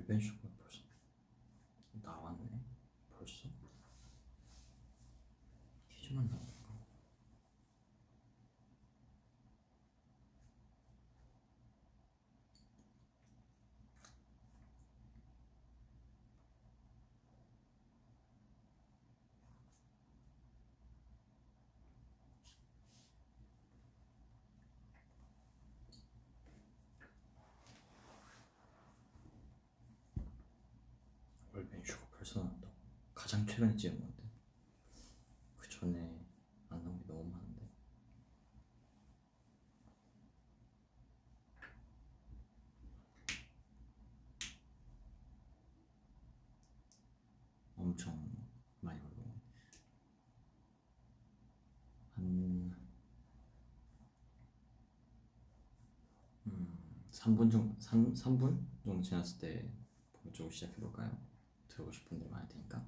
웰벤쇼가 벌써 나왔네. 벌써? 퀴즈만 나왔나? 웰벤쇼가 벌써 나왔다고? 가장 최근에 찍은 건데 그 전에 안 나온 게 너무 많은데. 엄청 많이 올라오네. 한 3분 정도 지났을 때 본격적으로 시작해볼까요? 들어오고 싶은 분들 많을 테니까.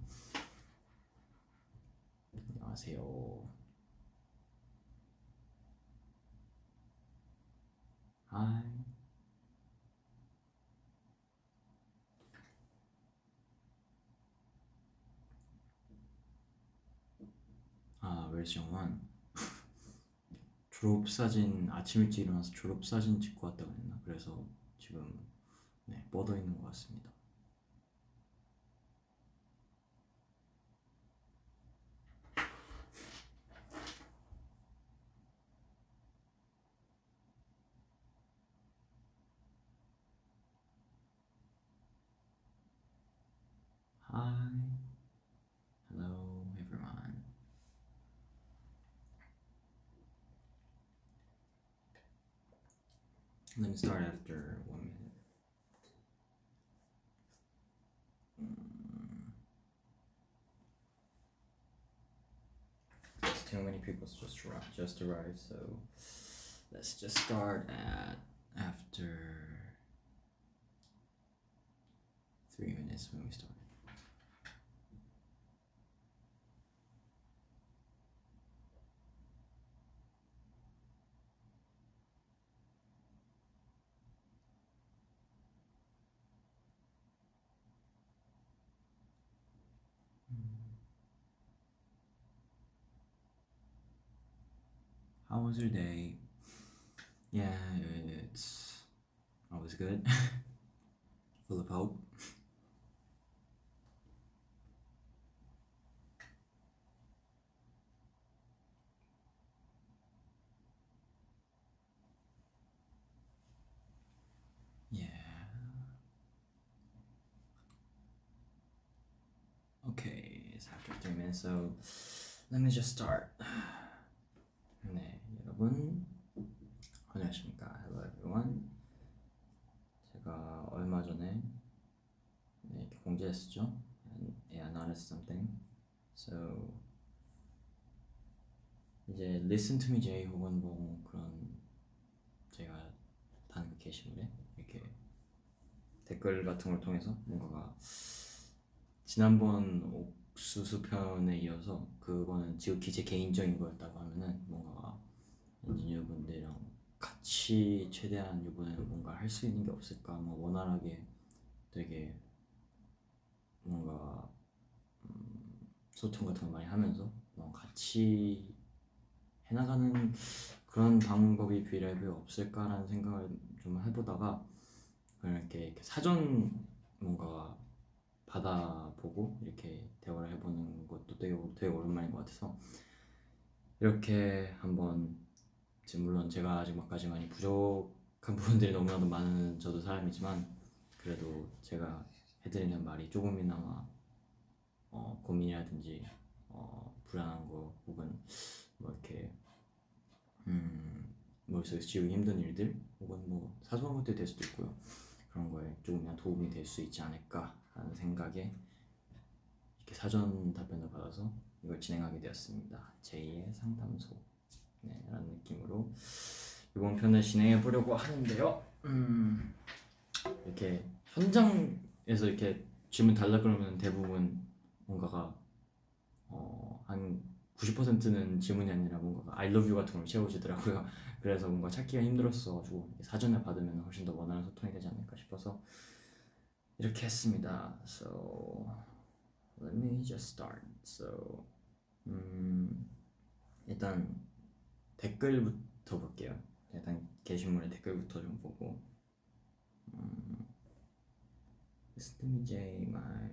안녕하세요. 하이. 웰시영 1 졸업사진 아침 일찍 일어나서 졸업사진 찍고 왔다고 했나? 그래서 지금 뻗어 있는 것 같습니다. Hi, hello everyone. Let me start after 1 minute. There's too many people just arrived, so let's just start at after 3 minutes when we started. How was your day? Yeah, it's always good. Full of hope. Yeah. Okay, it's after 3 minutes, so let me just start. 네, 여러분 안녕하십니까? Hello everyone. 제가 얼마 전에 이렇게 공지했었죠. Yeah, I noticed something. So 이제 Listen to me Jay 혹은 뭐 그런 제가 단 그 게시물에 이렇게 댓글 같은 걸 통해서 뭔가가 지난번 옥수수 편에 이어서 그거는 지극히 제 개인적인 거였다고 하면은 뭔가 엔지니어분들이랑 같이 최대한 이번에는 뭔가 할 수 있는 게 없을까, 뭐 원활하게 되게 뭔가 소통 같은 거 많이 하면서 뭐 같이 해나가는 그런 방법이 비례하게 없을까라는 생각을 좀 해보다가 이렇게 사전 뭔가 받아보고 이렇게 대화를 해보는 것도 되게 오랜만인 것 같아서 이렇게 한번, 지금 물론 제가 아직까지 많이 부족한 부분들이 너무나도 많은 저도 사람이지만 그래도 제가 해드리는 말이 조금이나마 고민이라든지 불안한 거 혹은 뭐 이렇게 머릿속에서 지우기 힘든 일들 혹은 뭐 사소한 것들이 될 수도 있고요. 그런 거에 조금이나 도움이 될 수 있지 않을까 하는 생각에 이렇게 사전 답변을 받아서 이걸 진행하게 되었습니다. 제2의 상담소 라는 느낌으로 이번 편을 진행해 보려고 하는데요. 이렇게 현장에서 이렇게 질문 달라 그러면 대부분 뭔가가 한 90%는 질문이 아니라 뭔가 I love you 같은 걸 채워주더라고요. 그래서 뭔가 찾기가 힘들었어가지고 사전에 받으면 훨씬 더 원활한 소통이 되지 않을까 싶어서 이렇게 했습니다. So let me just start. So 일단 댓글부터 볼게요. 일단 게시물의 댓글부터 좀 보고. Stimmy J my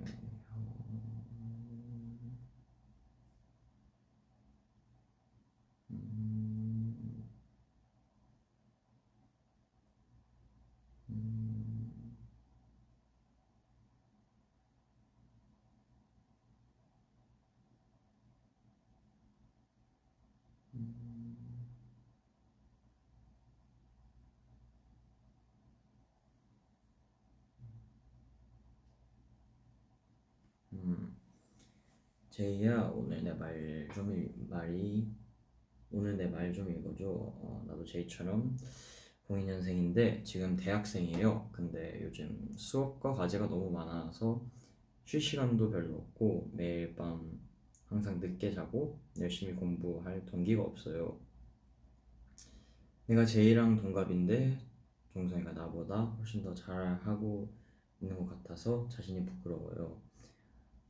제이야 오늘 내 말 좀 오늘 내 말 좀 읽어줘. 나도 제이처럼 02년생인데 지금 대학생이에요. 근데 요즘 수업과 과제가 너무 많아서 쉴 시간도 별로 없고 매일 밤 항상 늦게 자고 열심히 공부할 동기가 없어요. 내가 제이랑 동갑인데 종성이가 나보다 훨씬 더 잘하고 있는 것 같아서 자신이 부끄러워요.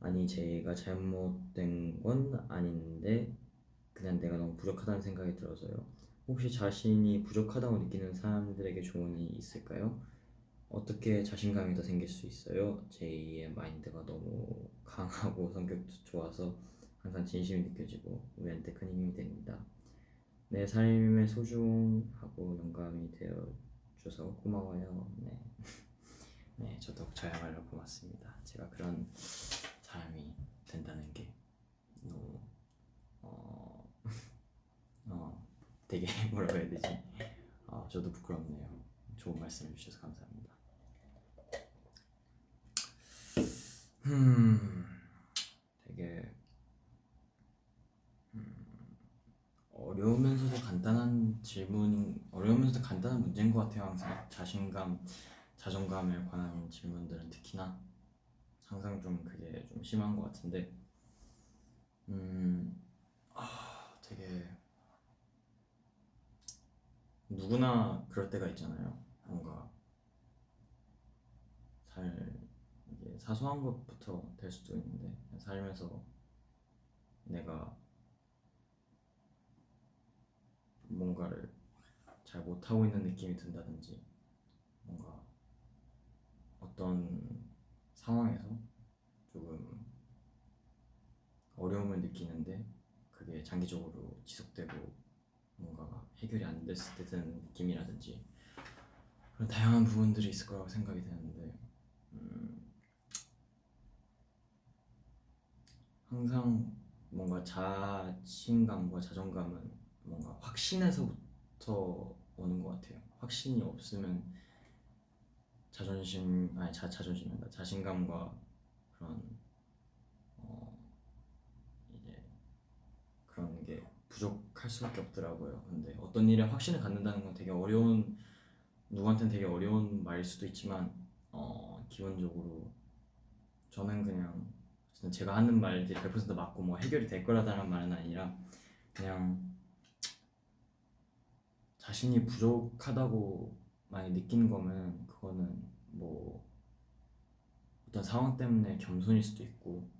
아니 제이가 잘못된 건 아닌데 그냥 내가 너무 부족하다는 생각이 들어서요. 혹시 자신이 부족하다고 느끼는 사람들에게 조언이 있을까요? 어떻게 자신감이 더 생길 수 있어요? 제이의 마인드가 너무 강하고 성격도 좋아서 항상 진심이 느껴지고 우리한테 큰 힘이 됩니다. 내 삶의 소중하고 영감이 되어줘서 고마워요. 네. 네, 저도 저야말로 고맙습니다. 제가 그런 사람이 된다는 게 너무 되게 뭐라고 해야 되지? 저도 부끄럽네요. 좋은 말씀 해주셔서 감사합니다. 되게 어려우면서도 간단한 문제인 것 같아요. 항상 자신감, 자존감에 관한 질문들은 특히나 항상 좀 그게 좀 심한 것 같은데 되게 누구나 그럴 때가 있잖아요. 뭔가 이게 사소한 것부터 될 수도 있는데 살면서 내가 뭔가를 잘 못하고 있는 느낌이 든다든지 뭔가 어떤 상황에서 조금 어려움을 느끼는데 그게 장기적으로 지속되고 뭔가 해결이 안 됐을 때 드는 느낌이라든지 그런 다양한 부분들이 있을 거라고 생각이 되는데 항상 뭔가 자신감과 자존감은 뭔가 확신에서부터 오는 것 같아요. 확신이 없으면 자존심이다. 자신감과 그런 이제 그런 게 부족할 수밖에 없더라고요. 근데 어떤 일에 확신을 갖는다는 건 되게 누구한테는 되게 어려운 말일 수도 있지만 기본적으로 저는 그냥 제가 하는 말들이 100% 맞고 뭐 해결이 될 거라는 말은 아니라 그냥 자신이 부족하다고 많이 느끼는 거면 그거는 뭐 어떤 상황 때문에 겸손일 수도 있고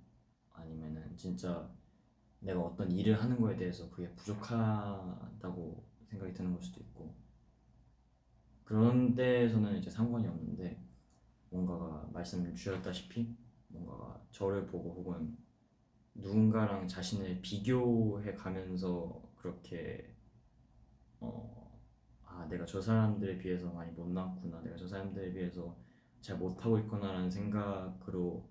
아니면은 진짜 내가 어떤 일을 하는 거에 대해서 그게 부족하다고 생각이 드는 걸 수도 있고 그런 데에서는 이제 상관이 없는데 뭔가가 말씀 주셨다시피 뭔가가 저를 보고 혹은 누군가랑 자신을 비교해 가면서 그렇게 내가 저 사람들에 비해서 많이 못났구나 내가 저 사람들에 비해서 잘 못하고 있구나라는 생각으로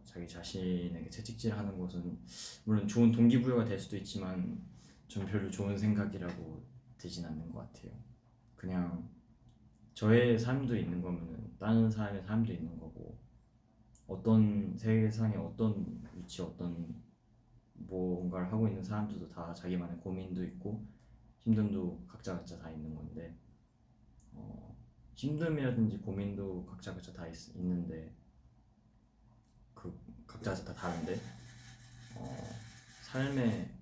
자기 자신에게 채찍질하는 것은 물론 좋은 동기부여가 될 수도 있지만 전 별로 좋은 생각이라고 되진 않는 것 같아요. 그냥 저의 삶도 있는 거면은 다른 사람의 삶도 있는 거고 어떤 세상에 어떤 위치 어떤 뭔가를 하고 있는 사람들도 다 자기만의 고민도 있고 힘듦도 각자 다 있는 건데 힘듦이라든지 고민도 각자 다 있는데 그 각자 다 다른데 삶의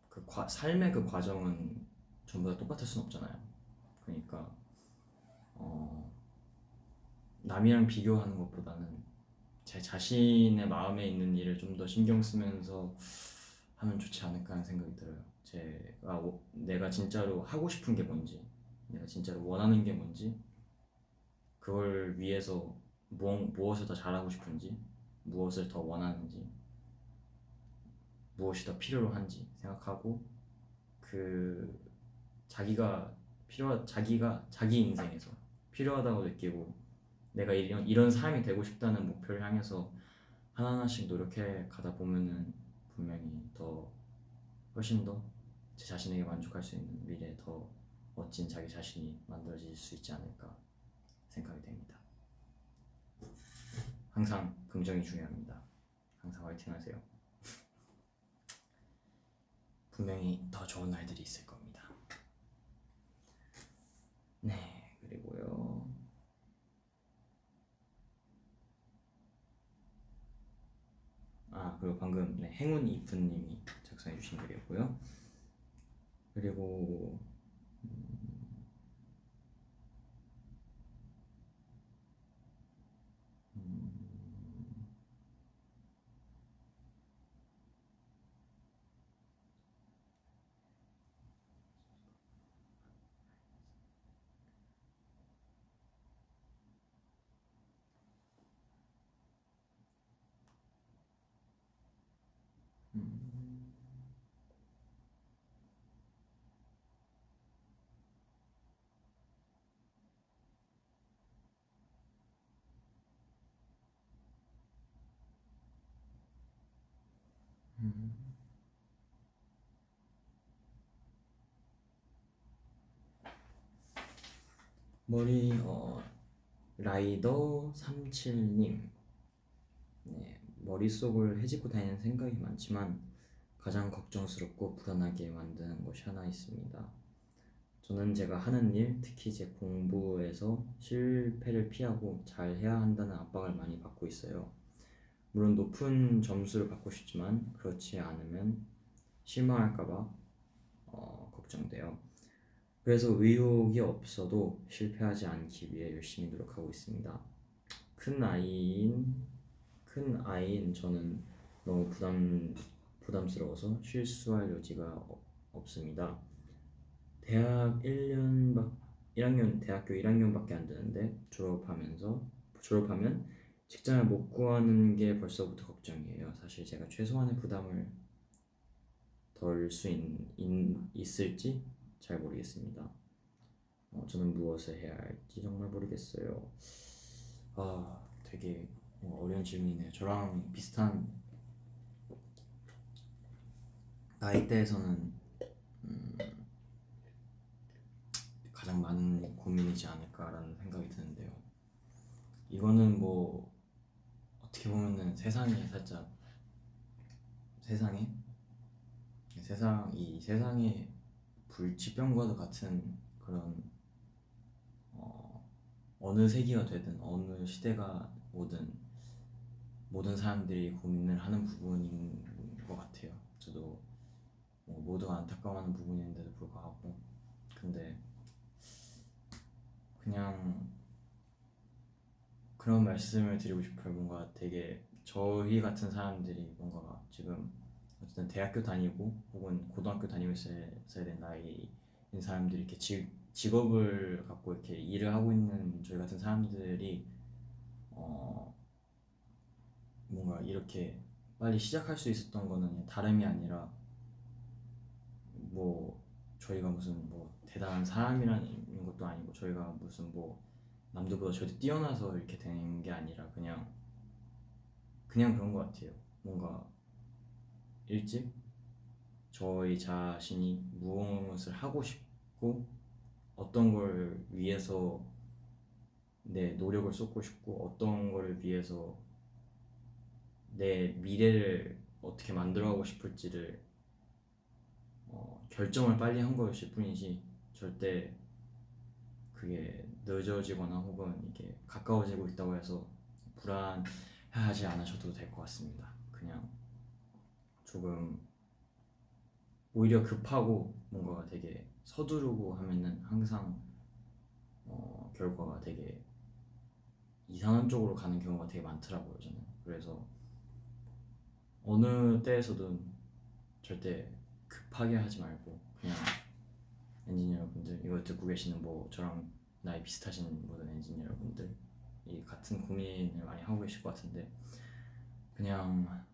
그 과정은 전부 다 똑같을 순 없잖아요. 그러니까 남이랑 비교하는 것보다는 제 자신의 마음에 있는 일을 좀 더 신경 쓰면서 하면 좋지 않을까 하는 생각이 들어요. 내가 진짜로 하고 싶은 게 뭔지, 내가 진짜로 원하는 게 뭔지, 그걸 위해서 무엇을 더 잘하고 싶은지, 무엇을 더 원하는지, 무엇이 더 필요로 한지 생각하고, 그 자기가 자기 인생에서 필요하다고 느끼고 내가 이런 삶이 되고 싶다는 목표를 향해서 하나하나씩 노력해 가다 보면은 분명히 훨씬 더 제 자신에게 만족할 수 있는 미래에 더 멋진 자기 자신이 만들어질 수 있지 않을까 생각이 됩니다. 항상 긍정이 중요합니다. 항상 화이팅 하세요. 분명히 더 좋은 날들이 있을 겁니다. 네, 그리고요. 그리고 방금 행운 이프님이 작성해 주신 글이었고요. 그리고 머리 라이더 37님, 네, 머릿속을 헤집고 다니는 생각이 많지만 가장 걱정스럽고 불안하게 만드는 것이 하나 있습니다. 저는 제가 하는 일, 특히 제 공부에서 실패를 피하고 잘 해야 한다는 압박을 많이 받고 있어요. 물론 높은 점수를 받고 싶지만 그렇지 않으면 실망할까봐 걱정돼요. 그래서 의욕이 없어도 실패하지 않기 위해 열심히 노력하고 있습니다. 큰 아이인 저는 너무 부담스러워서 실수할 여지가 없습니다. 대학교 1학년밖에 안 되는데 졸업하면 직장을 못 구하는 게 벌써부터 걱정이에요. 사실 제가 최소한의 부담을 덜 수 있을지 잘 모르겠습니다. 저는 무엇을 해야 할지 정말 모르겠어요. 되게 어려운 질문이네요. 저랑 비슷한 나이대에서는 가장 많은 고민이지 않을까라는 생각이 드는데요. 이거는 뭐 어떻게 보면은 이 세상의 불치병과도 같은 그런 어느 세기가 되든 어느 시대가 오든 모든 사람들이 고민을 하는 부분인 것 같아요. 저도 모두가 안타까워하는 부분인데도 불구하고, 근데 그냥 그런 말씀을 드리고 싶어요. 뭔가 되게 저희 같은 사람들이 뭔가 지금 어쨌든 대학교 다니고 혹은 고등학교 다니고 있어야 되는 나이인 사람들이 이렇게 직업을 갖고 이렇게 일을 하고 있는 저희 같은 사람들이 뭔가 이렇게 빨리 시작할 수 있었던 거는 다름이 아니라 뭐 저희가 무슨 뭐 대단한 사람이라는 것도 아니고 저희가 무슨 뭐 남들보다 절대 뛰어나서 이렇게 된 게 아니라 그냥 그런 것 같아요. 뭔가 일찍 저희 자신이 무엇을 하고 싶고 어떤 걸 위해서 내 노력을 쏟고 싶고 어떤 걸 위해서 내 미래를 어떻게 만들어가고 싶을지를 결정을 빨리 한 것일 뿐이지 절대 그게 늦어지거나 혹은 이게 가까워지고 있다고 해서 불안해하지 않으셔도 될 것 같습니다. 그냥 조금 오히려 급하고 뭔가 되게 서두르고 하면은 항상 결과가 되게 이상한 쪽으로 가는 경우가 되게 많더라고요 저는. 그래서 어느 때에서도 절대 급하게 하지 말고 그냥 엔지니어분들 이거 듣고 계시는 뭐 저랑 나이 비슷하신 모든 엔지니어분들 이 같은 고민을 많이 하고 계실 것 같은데 그냥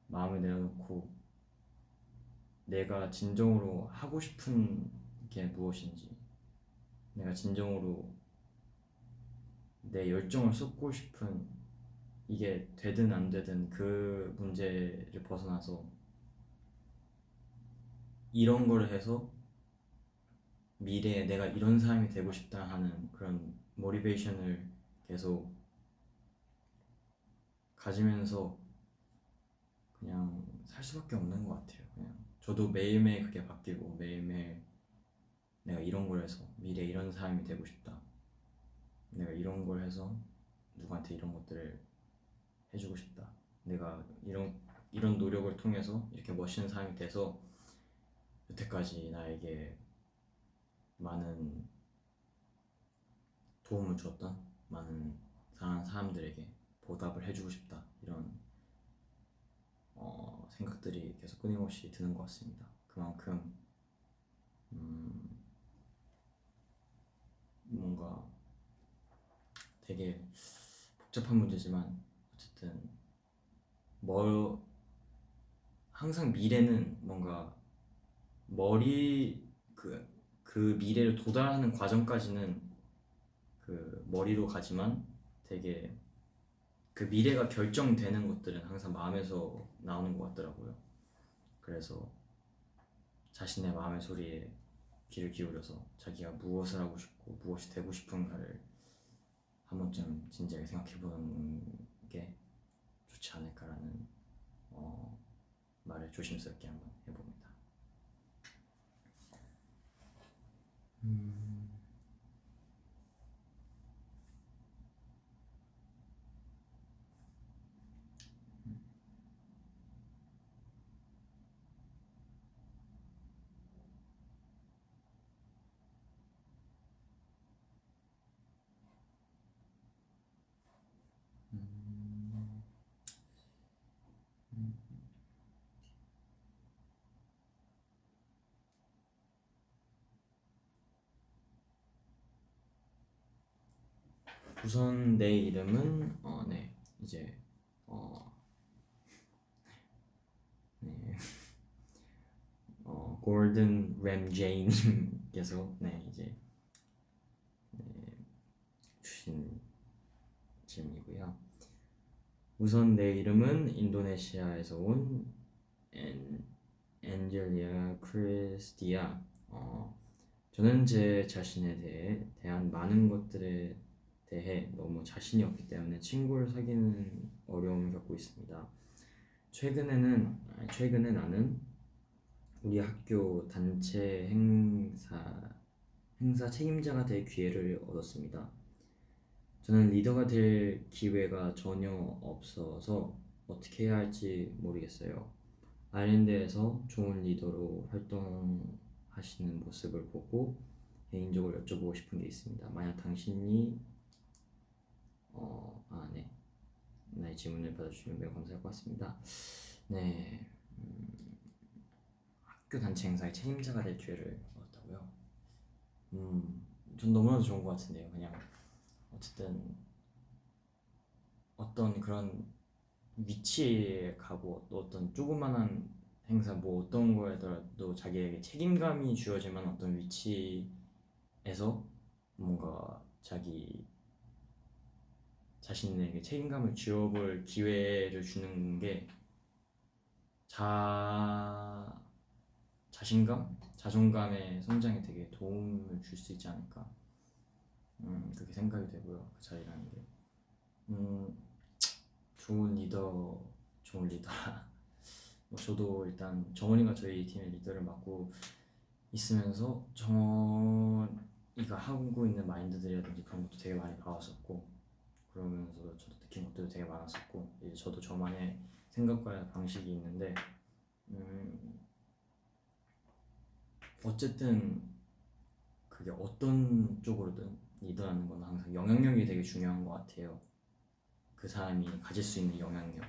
마음을 내려놓고 내가 진정으로 하고 싶은 게 무엇인지 내가 진정으로 내 열정을 쏟고 싶은 이게 되든 안 되든 그 문제를 벗어나서 이런 거를 해서 미래에 내가 이런 사람이 되고 싶다 하는 그런 모티베이션을 계속 가지면서 그냥 살 수밖에 없는 것 같아요. 그냥 저도 매일매일 그게 바뀌고 매일매일 내가 이런 걸 해서 미래에 이런 사람이 되고 싶다. 내가 이런 걸 해서 누구한테 이런 것들을 해주고 싶다. 내가 이런 노력을 통해서 이렇게 멋있는 사람이 돼서 여태까지 나에게 많은 도움을 주었던 많은 사랑하는 사람들에게 보답을 해주고 싶다. 이런 생각들이 계속 끊임없이 드는 것 같습니다. 그만큼 뭔가 되게 복잡한 문제지만 어쨌든 항상 미래는 뭔가 그 미래를 도달하는 과정까지는 그 머리로 가지만 되게 그 미래가 결정되는 것들은 항상 마음에서 나오는 것 같더라고요. 그래서 자신의 마음의 소리에 귀를 기울여서 자기가 무엇을 하고 싶고 무엇이 되고 싶은가를 한 번쯤 진지하게 생각해보는 게 좋지 않을까라는 말을 조심스럽게 한번 해봅니다. 우선 내 이름은 네 이제 네 골든 램제이님께서 네 이제 주신 질문이고요. 우선 내 이름은 인도네시아에서 온 엔젤리아 크리스티아. 저는 제 자신에 대한 많은 것들에 대해 너무 자신이 없기 때문에 친구를 사귀는 어려움을 겪고 있습니다. 최근에 나는 우리 학교 단체 행사 책임자가 될 기회를 얻었습니다. 저는 리더가 될 기회가 전혀 없어서 어떻게 해야 할지 모르겠어요. 아일랜드에서 좋은 리더로 활동하시는 모습을 보고 개인적으로 여쭤보고 싶은 게 있습니다. 만약 당신이 네. 나의 질문을 받아주시면 매우 감사할 것 같습니다. 네, 학교 단체 행사의 책임자가 될 기회를 얻었다고요? 전 너무나도 좋은 것 같은데요. 그냥 어쨌든 어떤 그런 위치에 가고 또 어떤 조그만한 행사 뭐 어떤 거에더라도 자기에게 책임감이 주어질 만한 어떤 위치에서 뭔가 자신에게 책임감을 주어볼 기회를 주는 게 자신감, 자존감의 성장에 되게 도움을 줄 수 있지 않을까 그렇게 생각이 되고요. 그 자리라는 게 좋은 리더라. 뭐 저도 일단 정원이가 저희 팀의 리더를 맡고 있으면서 정원이가 하고 있는 마인드들이라든지 그런 것도 되게 많이 봐왔었고 그러면서 저도 느낀 것들도 되게 많았었고 이제 저도 저만의 생각과 방식이 있는데 어쨌든 그게 어떤 쪽으로든 리더라는 건 항상 영향력이 되게 중요한 것 같아요. 그 사람이 가질 수 있는 영향력,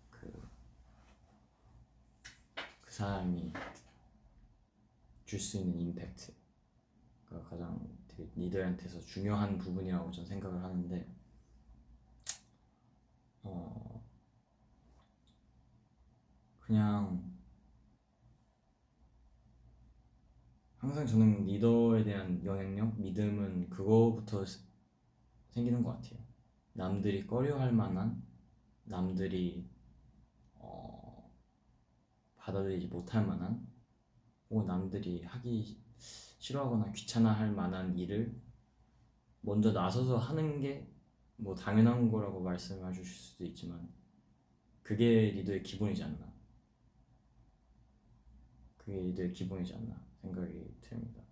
그 사람이 줄 수 있는 임팩트가 가장 되게 리더한테서 중요한 부분이라고 저는 생각을 하는데, 그냥 항상 저는 리더에 대한 영향력, 믿음은 그거부터 생기는 것 같아요. 남들이 꺼려할 만한, 남들이 받아들이지 못할 만한, 혹은 남들이 하기 싫어하거나 귀찮아할 만한 일을 먼저 나서서 하는 게 뭐 당연한 거라고 말씀해 주실 수도 있지만, 그게 리더의 기본이지 않나, 그게 리더의 기본이지 않나 생각이 듭니다.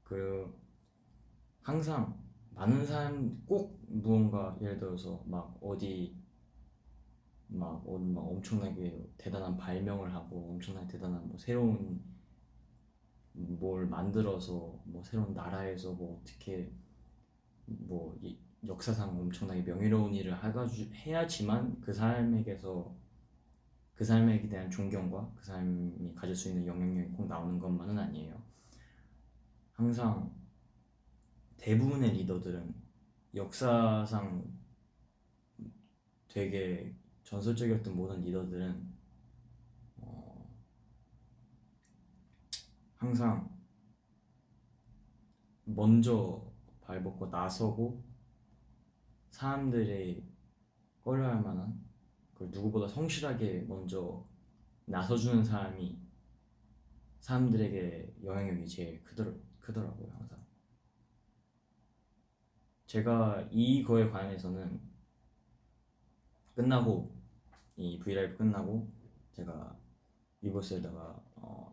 그 항상 많은 사람 꼭 무언가, 예를 들어서 막 어디 막 엄청나게 대단한 발명을 하고 엄청나게 대단한 뭐 새로운 뭘 만들어서 뭐 새로운 나라에서 뭐 어떻게 뭐 역사상 엄청나게 명예로운 일을 해야지만 그 삶에게서 그 삶에 대한 존경과 그 삶이 가질 수 있는 영향력이 꼭 나오는 것만은 아니에요. 항상 대부분의 리더들은 역사상 되게 전설적이었던 모든 리더들은 항상 먼저 발벗고 나서고 사람들이 꺼려할 만한, 그 누구보다 성실하게 먼저 나서주는 사람이 사람들에게 영향력이 제일 크더라고요. 항상 제가 이거에 관해서는 끝나고, 이 브이라이브 끝나고 제가 이곳에다가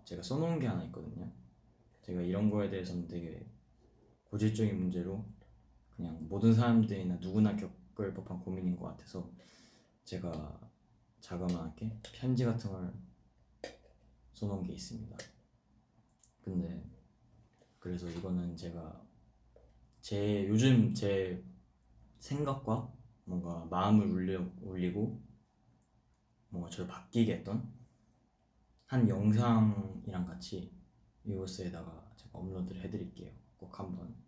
제가 써놓은 게 하나 있거든요. 제가 이런 거에 대해서는 되게 고질적인 문제로 그냥 모든 사람들이나 누구나 겪을 법한 고민인 것 같아서 제가 자그마하게 편지 같은 걸 써놓은 게 있습니다. 근데 그래서 이거는 제가 요즘 제 생각과 뭔가 마음을 울리고 뭔가 저를 바뀌게 했던 한 영상이랑 같이 이곳에다가 제가 업로드를 해드릴게요. 꼭 한번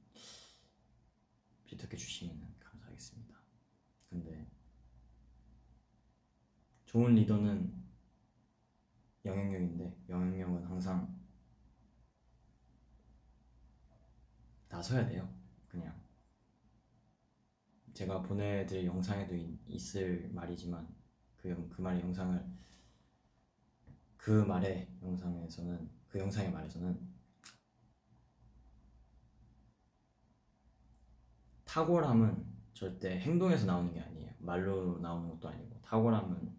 비독해 주시면 감사하겠습니다. 근데 좋은 리더는 영향력인데, 영향력은 항상 나서야 돼요. 그냥 제가 보내드릴 영상에도 있을 말이지만, 그 말의 영상을 그 영상의 말에서는 탁월함은 절대 행동에서 나오는 게 아니에요. 말로 나오는 것도 아니고, 탁월함은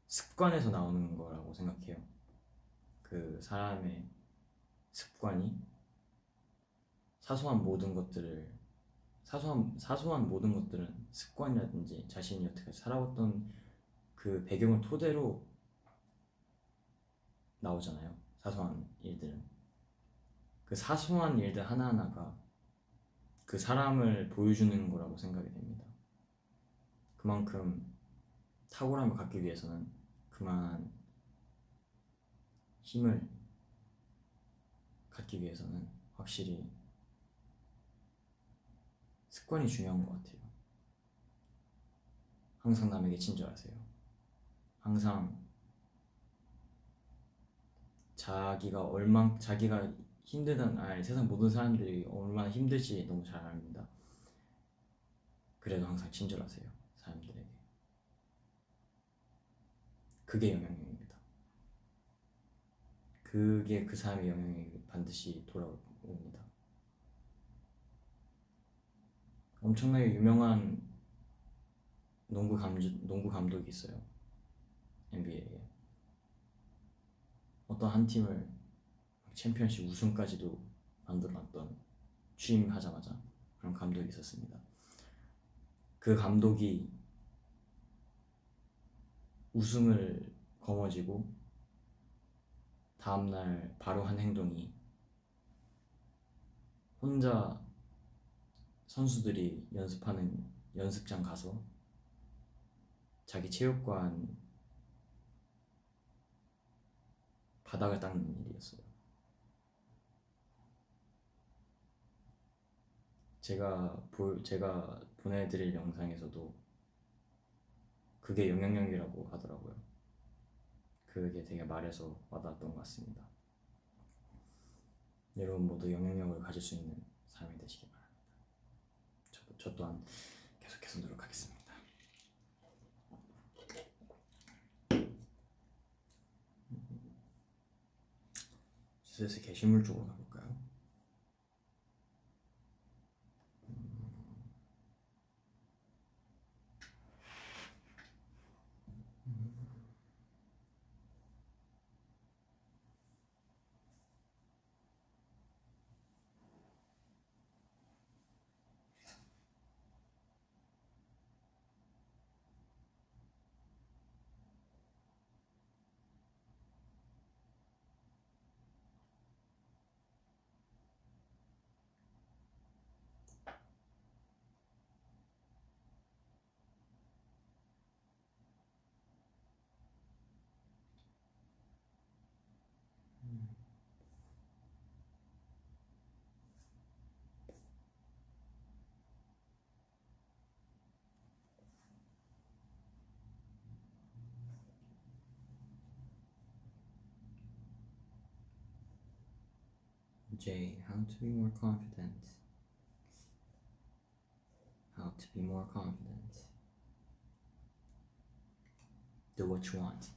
습관에서 나오는 거라고 생각해요. 그 사람의 습관이 사소한 모든 것들은 습관이라든지 자신이 어떻게 살아왔던 그 배경을 토대로 나오잖아요. 사소한 일들은, 그 사소한 일들 하나하나가 그 사람을 보여주는 거라고 생각이 됩니다. 그만큼 탁월함을 갖기 위해서는 그만한 힘을 갖기 위해서는 확실히 습관이 중요한 것 같아요. 항상 남에게 친절하세요. 항상 자기가 힘들다는, 세상 모든 사람들이 얼마나 힘들지 너무 잘 압니다. 그래도 항상 친절하세요, 사람들에게. 그게 영향력입니다. 그게 그 사람의 영향력이 반드시 돌아옵니다. 엄청나게 유명한 농구 감독이 있어요, NBA에. 어떤 한 팀을 챔피언십 우승까지도 만들어놨던, 취임하자마자 그런 감독이 있었습니다. 그 감독이 우승을 거머쥐고 다음날 바로 한 행동이, 혼자 선수들이 연습하는 연습장 가서 자기 체육관 바닥을 닦는 일이었어요. 제가 보내드릴 영상에서도 그게 영향력이라고 하더라고요. 그게 되게 말해서 와닿았던 것 같습니다. 여러분 모두 영향력을 가질 수 있는 삶이 되시기 바랍니다. 저 또한 계속해서 노력하겠습니다. 슬슬 게시물 쪽으로 가볼까요? Jay, how to be more confident. How to be more confident. Do what you want.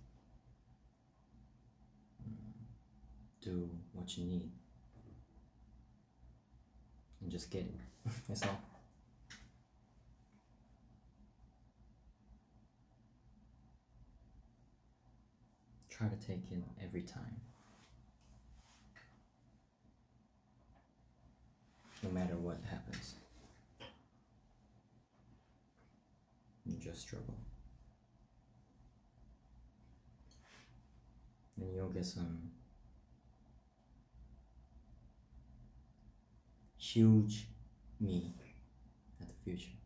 Do what you need. And just get it. That's all. Try to take it every time. No matter what happens. You just struggle. And you'll get some huge me at the future.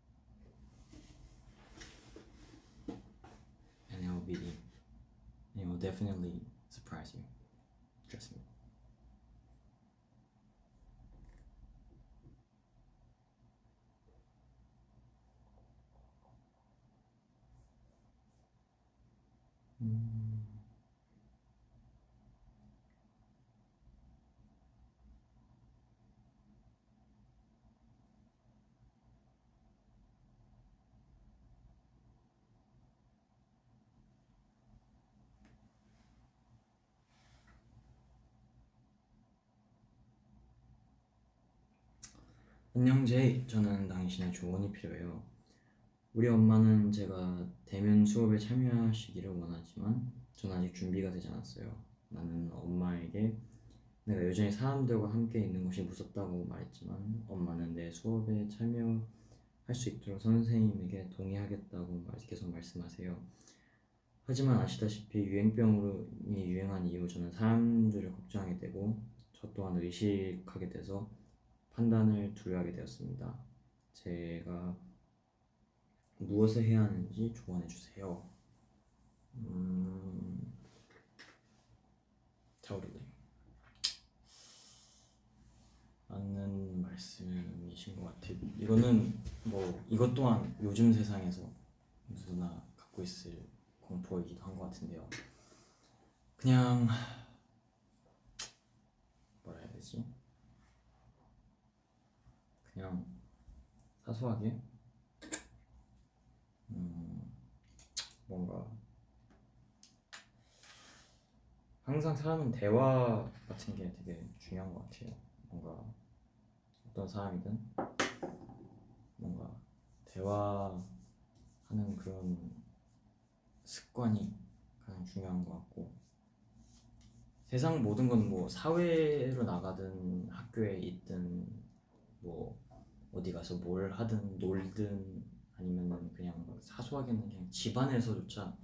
And it will definitely surprise you. Trust me. 안녕 제이, 저는 당신의 조언이 필요해요. 우리 엄마는 제가 대면 수업에 참여하시기를 원하지만 전 아직 준비가 되지 않았어요. 나는 엄마에게 내가 여전히 사람들과 함께 있는 것이 무섭다고 말했지만 엄마는 내 수업에 참여할 수 있도록 선생님에게 동의하겠다고 계속 말씀하세요. 하지만 아시다시피 유행병이 유행한 이후 저는 사람들을 걱정하게 되고 저 또한 의식하게 돼서 판단을 두려워하게 되었습니다. 제가 무엇을 해야 하는지 조언해주세요. 타오르네. 맞는 말씀이신 것 같아요. 이거는 뭐 이것 또한 요즘 세상에서 누구나 갖고 있을 공포이기도 한 것 같은데요. 그냥 뭐라 해야 되지? 그냥 사소하게 뭔가 항상 사람은 대화 같은 게 되게 중요한 것 같아요. 뭔가 어떤 사람이든 뭔가 대화하는 그런 습관이 가장 중요한 것 같고 세상 모든 건 뭐 사회로 나가든 학교에 있든 뭐 어디 가서 뭘 하든 놀든 아니면 그냥 사소하게는 그냥 집안에서조차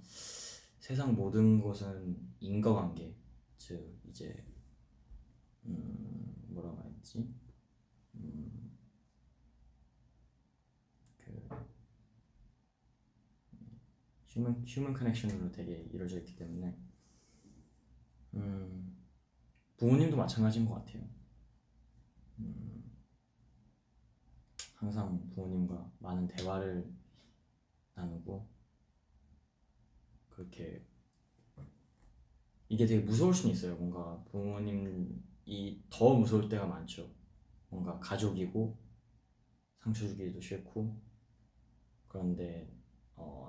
세상 모든 것은 인과관계, 즉 이제 뭐라고 해야지? 그 휴먼 커넥션으로 되게 이루어져 있기 때문에 부모님도 마찬가지인 것 같아요. 항상 부모님과 많은 대화를 나누고 그렇게 이게 되게 무서울 수는 있어요. 뭔가 부모님이 더 무서울 때가 많죠. 뭔가 가족이고 상처 주기도 싫고 그런데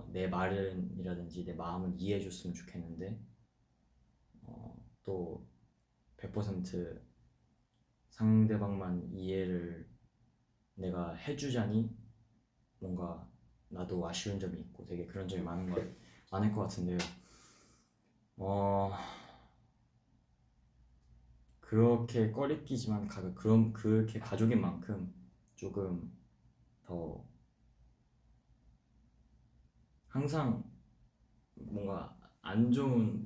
내 말이라든지 내 마음을 이해해 줬으면 좋겠는데 또 100% 상대방만 이해를 내가 해주자니 뭔가 나도 아쉬운 점이 있고 되게 그런 점이 많을 것 같은데요. 그렇게 꺼리끼지만 그렇게 가족인 만큼 조금 더 항상 뭔가 안 좋은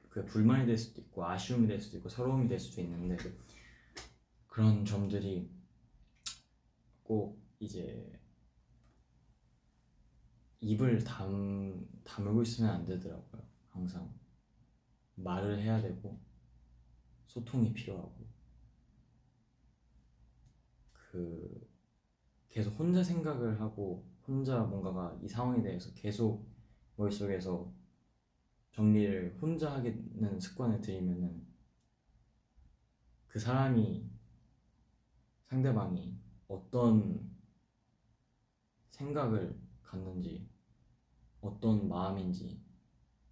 그 불만이 될 수도 있고 아쉬움이 될 수도 있고 서러움이 될 수도 있는데 그런 점들이 꼭 이제 입을 다물고 있으면 안 되더라고요. 항상 말을 해야 되고 소통이 필요하고 계속 혼자 생각을 하고 혼자 뭔가가 이 상황에 대해서 계속 머릿속에서 정리를 혼자 하는 습관을 들이면은 그 상대방이 어떤 생각을 갖는지 어떤 마음인지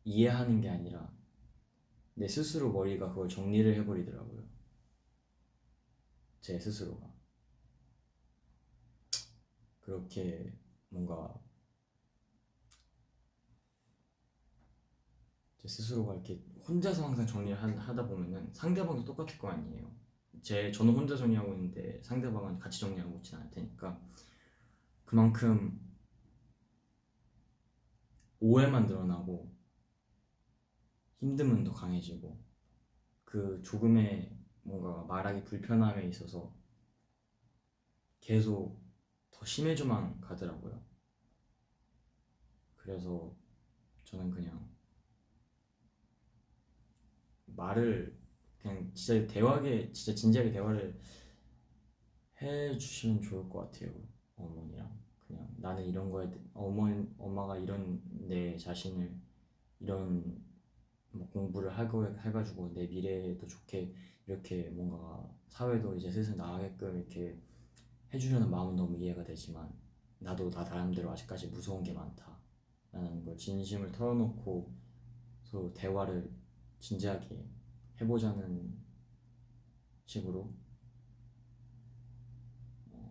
이해하는 게 아니라 내 스스로 머리가 그걸 정리를 해버리더라고요. 제 스스로가 그렇게 뭔가 제 스스로가 이렇게 혼자서 항상 정리를 하다 보면은 상대방도 똑같을 거 아니에요. 저는 혼자 정리하고 있는데 상대방은 같이 정리하고 있진 않을 테니까 그만큼 오해만 늘어나고 힘듦은 더 강해지고 그 조금의 뭔가 말하기 불편함에 있어서 계속 더 심해져만 가더라고요. 그래서 저는 그냥 말을 그냥 진짜 진지하게 대화를 해주시면 좋을 것 같아요. 어머니랑 그냥 나는 이런 거에 엄마가 이런 내 자신을 이런 공부를 해가지고 내 미래에도 좋게 이렇게 뭔가 사회도 이제 슬슬 나가게끔 이렇게 해주려는 마음은 너무 이해가 되지만 나도 나 나름대로 아직까지 무서운 게 많다 라는 걸 진심을 털어놓고 서로 대화를 진지하게 해보자는 식으로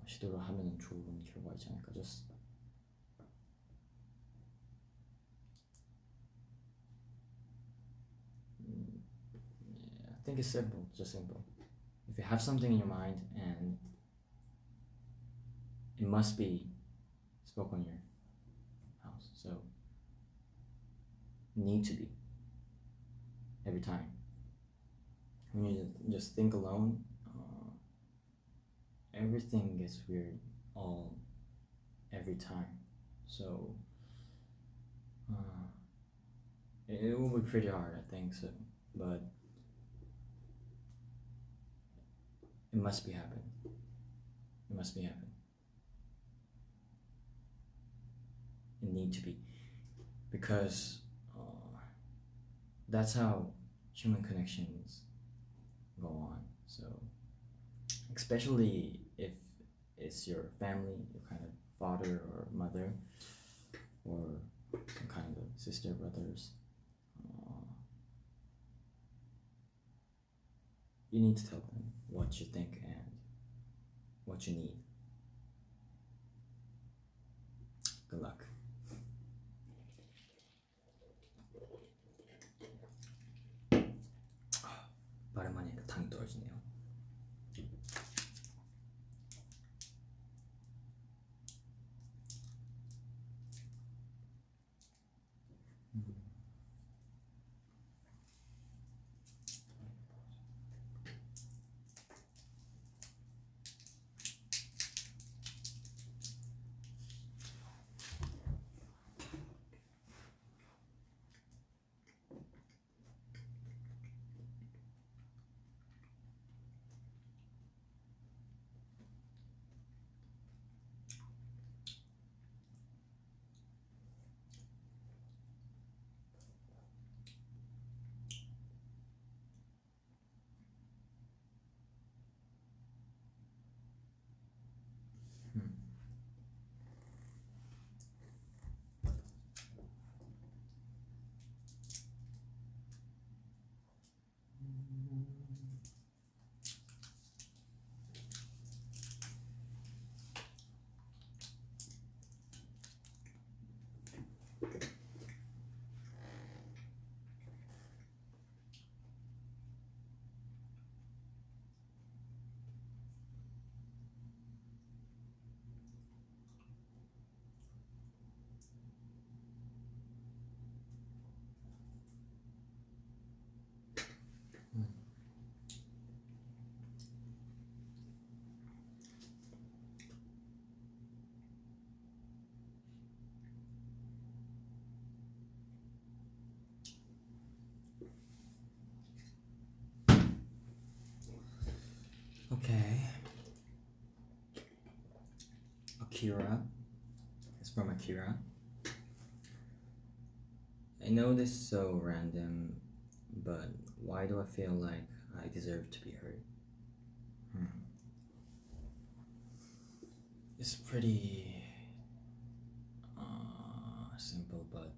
시도를 하면 좋은 결과이지 않을까. I think it's simple, just simple. If you have something in your mind and it must be spoken in your house, so need to be every time. When you just think alone, everything gets weird every time. So it will be pretty hard, I think so, but it must be happening. It must be happening. It need to be, because that's how human connections go on. So especially if it's your family, your kind of father or mother, or kind of sister, brothers, you need to tell them what you think and what you need. Good luck. 말을 많이 하니까 당이 떨어지네요. Okay. Akira. It's from Akira. I know this is so random, but why do I feel like I deserve to be heard? It's pretty simple, but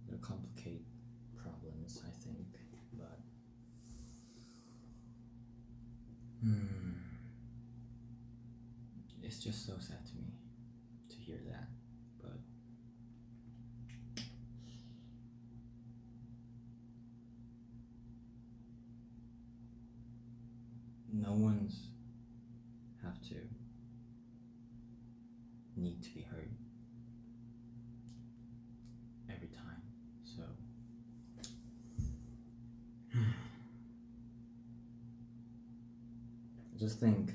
it'll complicate problems, I think. But it's just so sad to me to hear that. But no one's have to need to be heard every time. So I just think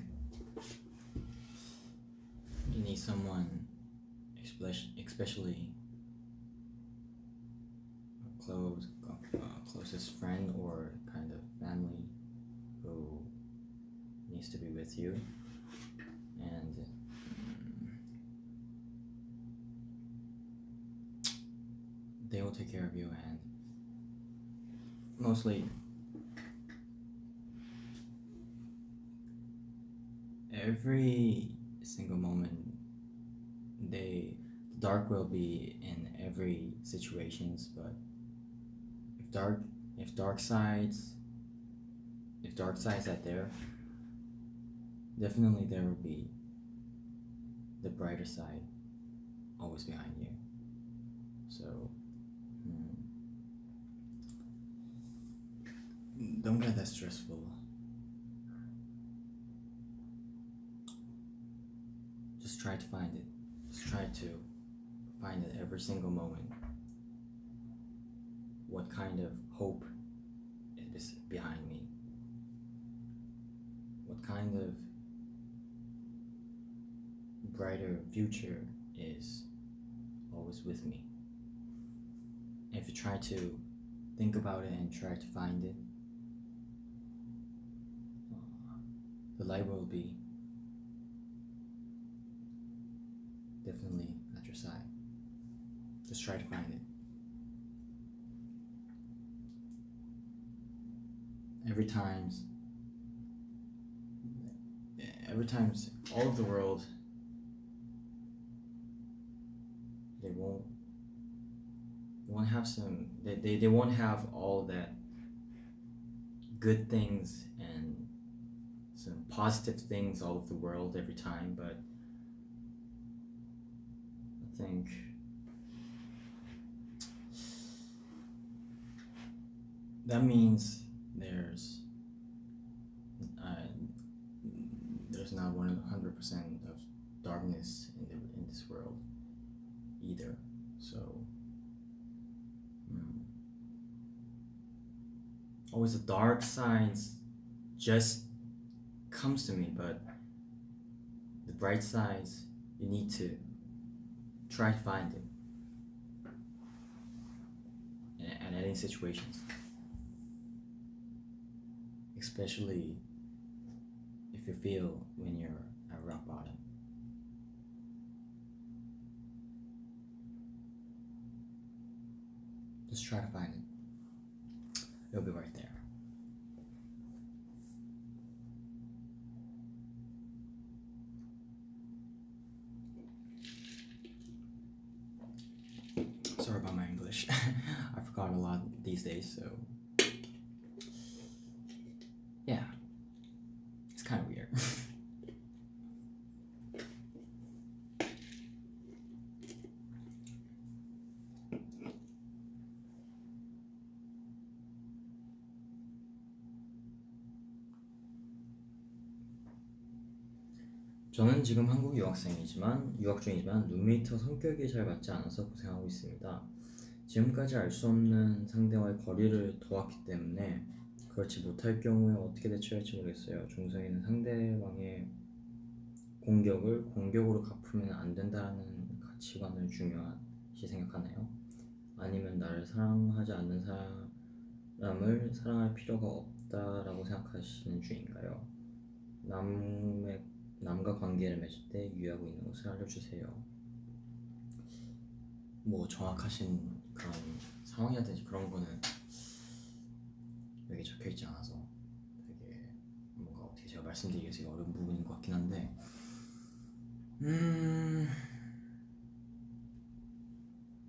you need someone, especially a closest friend or kind of family who needs to be with you, and they will take care of you, and mostly every single moment the dark will be in every situations, but if dark sides are there, definitely there will be the brighter side always behind you. So don't get that stressful. Just try to find it. Just try to find it every single moment. What kind of hope is behind me? What kind of brighter future is always with me? If you try to think about it and try to find it, the light will be definitely at your side. Just try to find it. Every times all of the world, they won't have they won't have all that good things and some positive things all over the world every time, but I think that means there's not 100% of darkness in this world either. So always the dark sides just comes to me, but the bright sides, you need to try to find it at any situations, especially if you feel when you're at rock bottom. Just try to find it. It'll be right there. Sorry about my English. I forgot apart a lot these days, so yeah, it's kind of weird. 저는 지금 한국 유학 중이지만 룸메이트와 성격이 잘 맞지 않아서 고생하고 있습니다. 지금까지 알 수 없는 상대와의 거리를 둬왔기 때문에 그렇지 못할 경우에 어떻게 대처할지 모르겠어요. 중성에는 상대방의 공격을 공격으로 갚으면 안 된다는 가치관을 중요시 생각하나요? 아니면 나를 사랑하지 않는 사람을 사랑할 필요가 없다라고 생각하시는 중인가요? 남과 관계를 맺을 때 유의하고 있는 것을 알려주세요. 뭐 정확하신 그런 상황이라든지 그런 거는 여기 적혀있지 않아서 되게 뭔가 어떻게 제가 말씀드리기 어려운 부분인 것 같긴 한데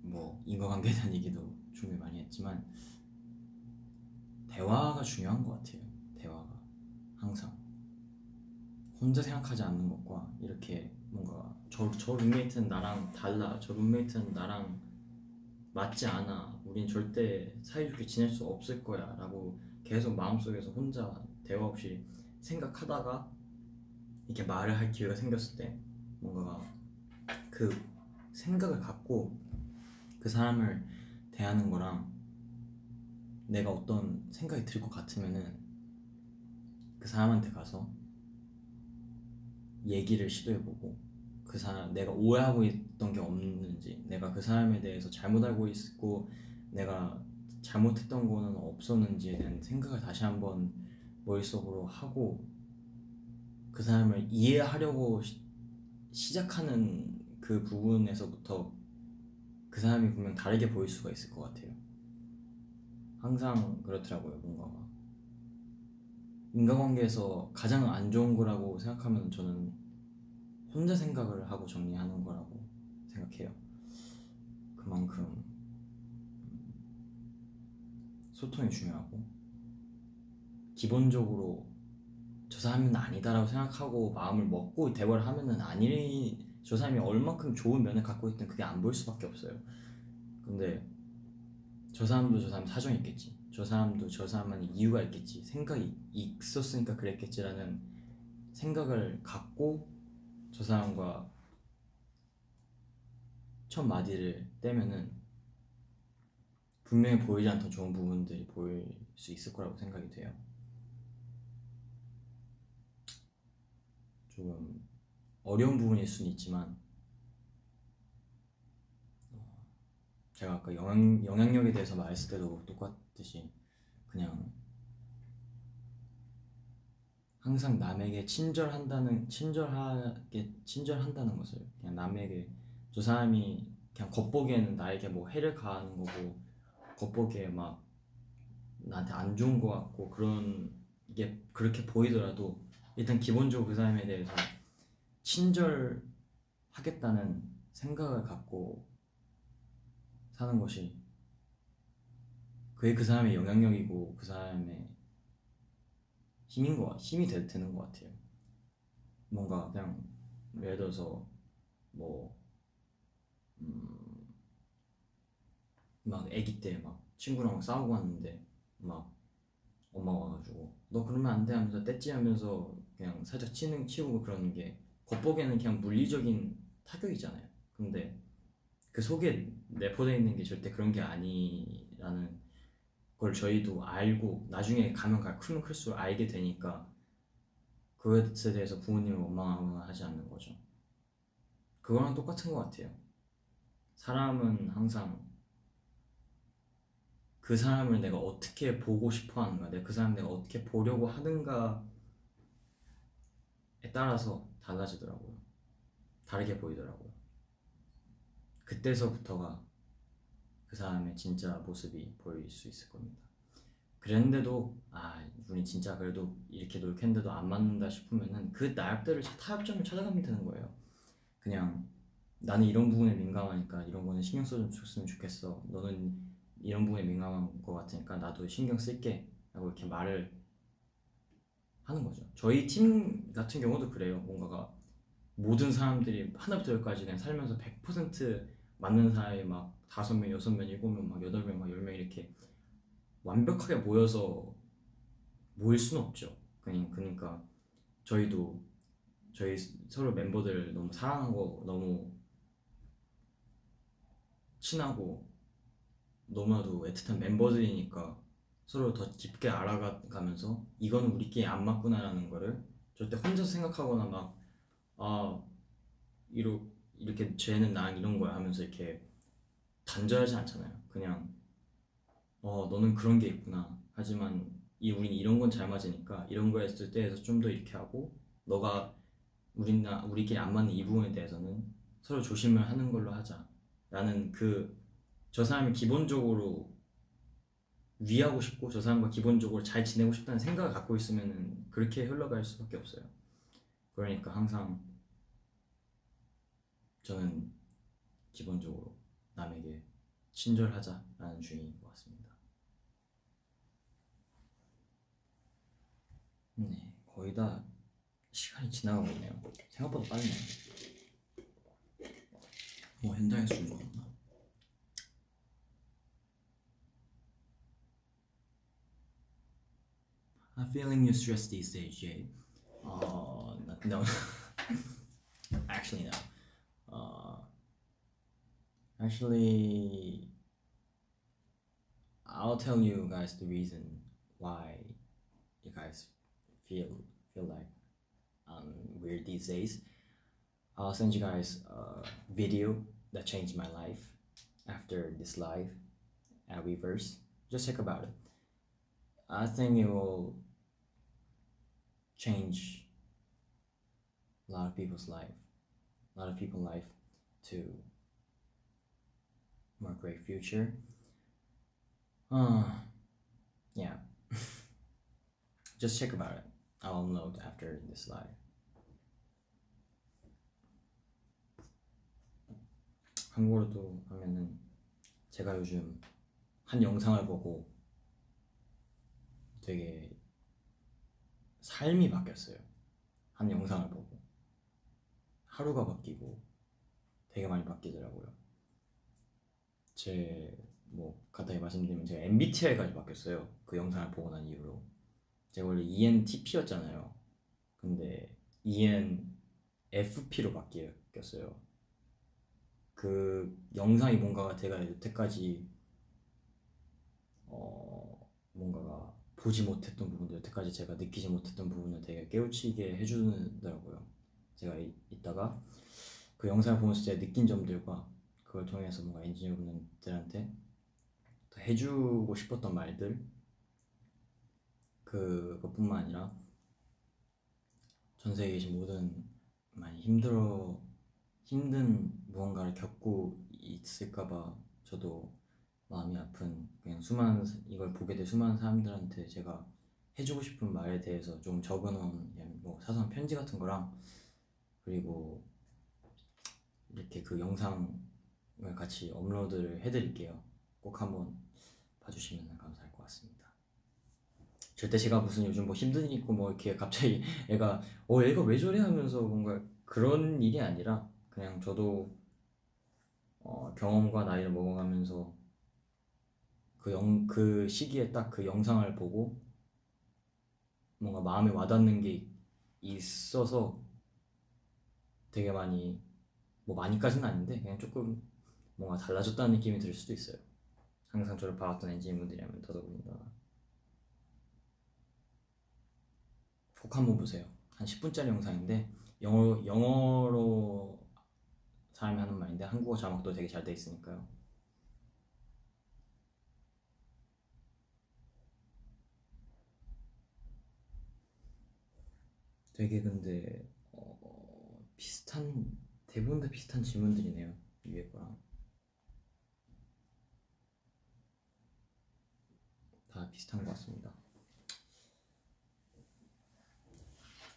뭐 인과관계에 대한 얘기도 충분히 많이 했지만 대화가 중요한 것 같아요. 대화가 항상 혼자 생각하지 않는 것과 이렇게 뭔가 저 룸메이트는 나랑 달라, 저 룸메이트는 나랑 맞지 않아, 우린 절대 사이좋게 지낼 수 없을 거야 라고 계속 마음속에서 혼자 대화 없이 생각하다가 이렇게 말을 할 기회가 생겼을 때 뭔가 그 생각을 갖고 그 사람을 대하는 거랑 내가 어떤 생각이 들 것 같으면은 그 사람한테 가서 얘기를 시도해보고 그 사람 내가 오해하고 있던 게 없는지, 내가 그 사람에 대해서 잘못 알고 있고 내가 잘못했던 거는 없었는지에 대한 생각을 다시 한번 머릿속으로 하고 그 사람을 이해하려고 시작하는 그 부분에서부터 그 사람이 분명 다르게 보일 수가 있을 것 같아요. 항상 그렇더라고요. 뭔가가 인간관계에서 가장 안 좋은 거라고 생각하면 저는 혼자 생각을 하고 정리하는 거라고 생각해요. 그만큼 소통이 중요하고 기본적으로 저 사람은 아니다라고 생각하고 마음을 먹고 대화를 하면은 저 사람이 얼만큼 좋은 면을 갖고 있든 그게 안 보일 수밖에 없어요. 근데 저 사람도 저 사람 사정이 있겠지, 저 사람도 저 사람만의 이유가 있겠지, 생각이 있었으니까 그랬겠지라는 생각을 갖고 저 사람과 첫 마디를 떼면은 분명히 보이지 않던 좋은 부분들이 보일 수 있을 거라고 생각이 돼요. 조금 어려운 부분일 수는 있지만 제가 아까 영향력에 대해서 말했을 때도 똑같듯이 그냥 항상 남에게 친절한다는 것을 그냥 남에게 저 사람이 그냥 겉보기에는 나에게 뭐 해를 가하는 거고 겉보기에 막 나한테 안 좋은 거 같고 그런 게 그렇게 보이더라도 일단 기본적으로 그 사람에 대해서 친절하겠다는 생각을 갖고 사는 것이 그게 그 사람의 영향력이고 그 사람의 힘이 되는 것 같아요. 뭔가 그냥 예를 들어서 뭐 막 아기 때 막 친구랑 싸우고 왔는데 막 엄마가 와가지고 너 그러면 안 돼 하면서 떼찌하면서 그냥 살짝 치고 그러는 게 겉보기에는 그냥 물리적인 타격이잖아요. 근데 그 속에 내포되어 있는 게 절대 그런 게 아니라는 걸 저희도 알고 나중에 크면 클수록 알게 되니까 그것에 대해서 부모님을 원망하거나 하지 않는 거죠. 그거랑 똑같은 것 같아요. 사람은 항상 그 사람을 내가 어떻게 보고 싶어 하는가, 내가 그 사람을 내가 어떻게 보려고 하는가에 따라서 달라지더라고요. 다르게 보이더라고요. 그때서부터가 그 사람의 진짜 모습이 보일 수 있을 겁니다. 그랬는데도 우리 진짜 그래도 이렇게 노력했는데도 안 맞는다 싶으면은 그 나름대로 타협점을 찾아가면 되는 거예요. 그냥 나는 이런 부분에 민감하니까 이런 거는 신경 써줬으면 좋겠어. 너는 이런 부분에 민감한 것 같으니까 나도 신경 쓸게 라고 이렇게 말을 하는 거죠. 저희 팀 같은 경우도 그래요. 뭔가가 모든 사람들이 하나부터 열까지 그냥 살면서 100% 맞는 사람이 막 5명, 6명, 7명, 막 8명, 막 10명 이렇게 완벽하게 모여서 모일 수는 없죠. 그러니까 저희도 저희 서로 멤버들 너무 사랑하고 너무 친하고 너무나도 애틋한 멤버들이니까 서로 더 깊게 알아가면서 이거는 우리끼리 안 맞구나라는 거를 절대 혼자서 생각하거나 막 아 이렇게 쟤는 나랑 이런 거야 하면서 이렇게 단절하지 않잖아요. 그냥 너는 그런 게 있구나. 하지만 우린 이런 건 잘 맞으니까 이런 거에 있을 때에서 좀 더 이렇게 하고 너가 우리끼리 안 맞는 이 부분에 대해서는 서로 조심을 하는 걸로 하자. 라는 저 사람이 기본적으로 위하고 싶고 저 사람과 기본적으로 잘 지내고 싶다는 생각을 갖고 있으면 그렇게 흘러갈 수밖에 없어요. 그러니까 항상 저는 기본적으로 남에게 친절하자라는 주의인 것 같습니다. 네, 거의 다 시간이 지나가고 있네요. 생각보다 빠르네요. 현장에서 좀 먹었나? I'm feeling you stressed these days, Jay. No. Actually, no. Actually, I'll tell you guys the reason why you guys feel like weird these days. I'll send you guys a video that changed my life after this live at Weverse. Just check about it. I think it will change a lot of people's life, to a more great future. Yeah. Just check about it. I'll upload after this live. 한국어로도 하면은 제가 요즘 한 영상을 보고 되게 삶이 바뀌었어요. 한 영상을 보고 하루가 바뀌고 되게 많이 바뀌더라고요. 간단히 말씀드리면 제가 MBTI까지 바뀌었어요. 그 영상을 보고 난 이후로. 제가 원래 ENTP였잖아요. 근데 ENFP로 바뀌었어요. 그 영상이 뭔가가 제가 여태까지 뭔가가 보지 못했던 부분들, 여태까지 제가 느끼지 못했던 부분을 되게 깨우치게 해주더라고요. 제가 이따가 그 영상을 보면서 제가 느낀 점들과 그걸 통해서 뭔가 엔지니어분들한테 더 해주고 싶었던 말들, 그것뿐만 아니라 전 세계에 계신 모든 많이 힘든 무언가를 겪고 있을까봐 저도 마음이 아픈, 그냥 이걸 보게 될 수많은 사람들한테 제가 해주고 싶은 말에 대해서 좀 적어놓은 사소한 편지 같은 거랑, 그리고 이렇게 그 영상을 같이 업로드를 해드릴게요. 꼭 한번 봐주시면 감사할 것 같습니다. 절대 제가 무슨 요즘 힘든 일 있고 이렇게 갑자기 얘가 왜 저래 하면서 뭔가 그런 일이 아니라, 그냥 저도 경험과 나이를 먹어가면서 그 시기에 딱 그 영상을 보고 뭔가 마음에 와닿는 게 있어서 되게 많이까지는 아닌데 그냥 조금 뭔가 달라졌다는 느낌이 들 수도 있어요. 항상 저를 봐왔던 엔지니어분들이라면 더더군다나. 꼭 한번 보세요. 한 10분짜리 영상인데 영어로 사람이 하는 말인데 한국어 자막도 되게 잘 돼 있으니까요. 되게 근데 대부분 다 비슷한 질문들이네요. 위에 거랑 다 비슷한 것 같습니다.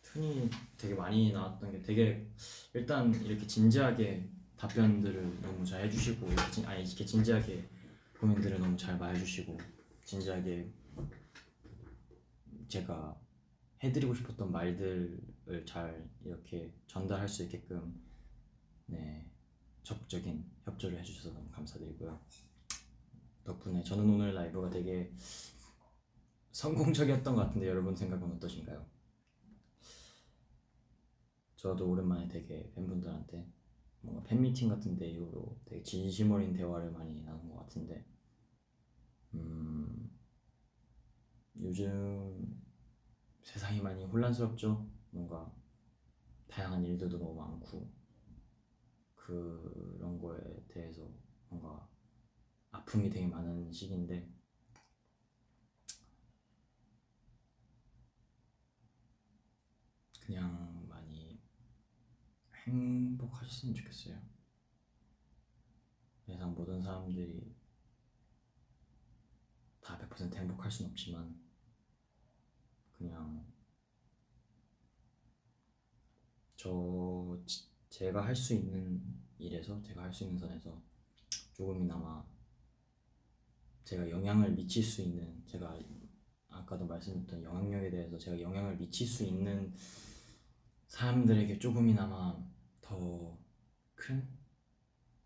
툰이 되게 많이 나왔던 게 되게, 일단 이렇게 진지하게 답변들을 너무 잘 해주시고 이렇게 진지하게 고민들을 너무 잘 말해주시고 진지하게 제가 해드리고 싶었던 말들을 잘 이렇게 전달할 수 있게끔 네, 적극적인 협조를 해주셔서 너무 감사드리고요. 덕분에 저는 오늘 라이브가 되게 성공적이었던 것 같은데 여러분 생각은 어떠신가요? 저도 오랜만에 되게 팬분들한테 뭔가 팬미팅 같은 데 이후로 되게 진심 어린 대화를 많이 나눈 것 같은데 요즘 세상이 많이 혼란스럽죠? 뭔가 다양한 일들도 너무 많고 그런 거에 대해서 뭔가 아픔이 되게 많은 시기인데 그냥 많이 행복하셨으면 좋겠어요. 세상 모든 사람들이 다 100% 행복할 순 없지만 그냥 제가 할 수 있는 일에서 제가 할 수 있는 선에서 조금이나마 제가 영향을 미칠 수 있는, 제가 아까도 말씀드렸던 영향력에 대해서 제가 영향을 미칠 수 있는 사람들에게 조금이나마 더 큰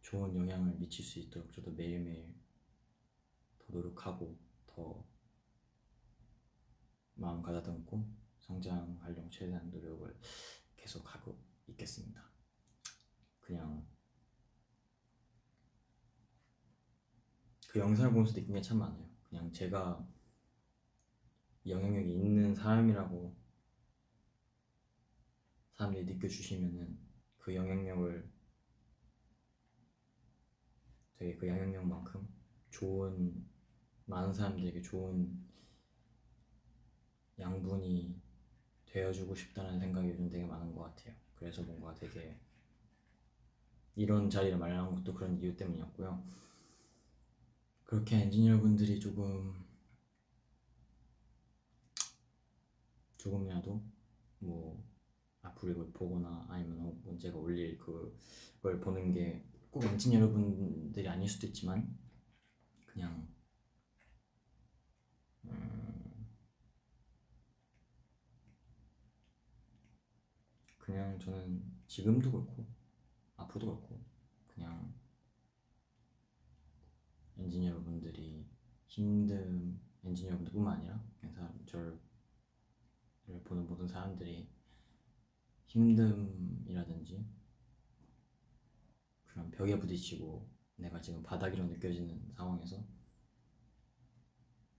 좋은 영향을 미칠 수 있도록 저도 매일매일 더 노력하고 더 마음 가다듬고 성장하려고 최대한 노력을 계속하고 있겠습니다. 그냥 그 영상을 보면서 느낀 게 참 많아요. 그냥 제가 영향력이 있는 사람이라고 사람들이 느껴주시면은 그 영향력을 되게 그 영향력만큼 좋은, 많은 사람들에게 좋은 양분이 되어주고 싶다는 생각이 요즘 되게 많은 것 같아요. 그래서 뭔가 되게 이런 자리를 마련한 것도 그런 이유 때문이었고요. 그렇게 엔지니어분들이 조금이라도 뭐 앞으로 이걸 보거나 아니면 혹은 제가 올릴 그걸 보는 게 꼭 엔지니어분들이 아닐 수도 있지만 그냥 그냥 저는 지금도 그렇고 앞으로도 그렇고 그냥 엔지니어분들이 힘든 엔지니어분들뿐만 아니라 그냥 저를 보는 모든 사람들이 힘듦이라든지 그런 벽에 부딪히고 내가 지금 바닥이로 느껴지는 상황에서